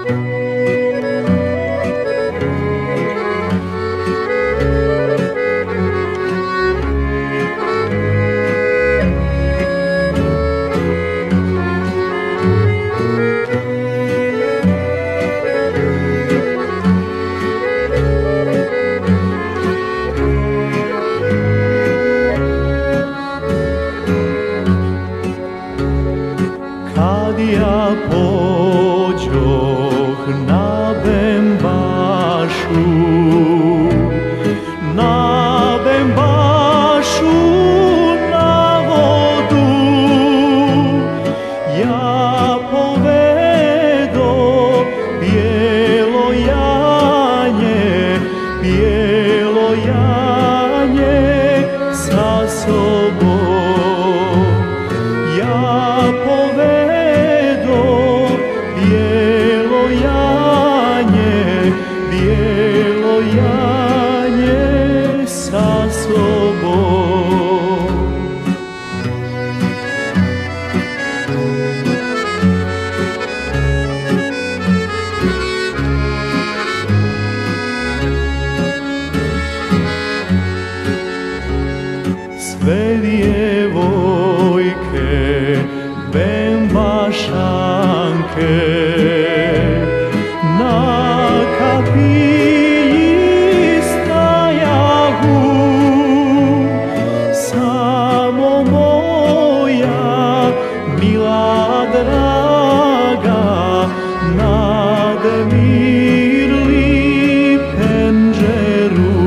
Kad ja pođoh na Bembašu, na vodu, ja povedo bijelo janje sa sobom. Ja povedo bijelo janje sa sobom. Sve djevojke Bembašanke na kapiji stajahu, samo moja mila draga nadmirli penđeru.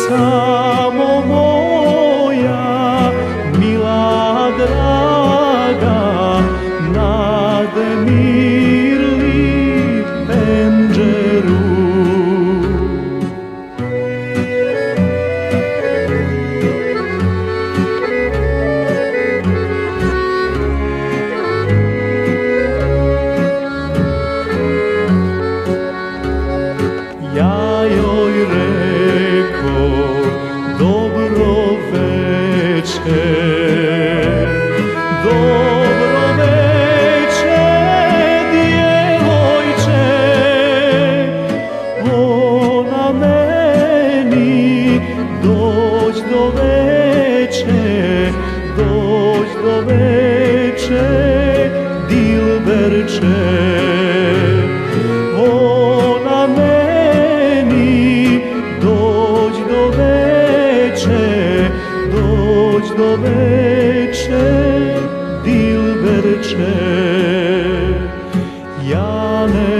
Samo moja mila draga nadmirli penđeru. Ja joj reko dobro večer, dobro večer djevojče. Ona meni dođ do veče dilberče. Ona meni dođ do veče dilberče. Ja ne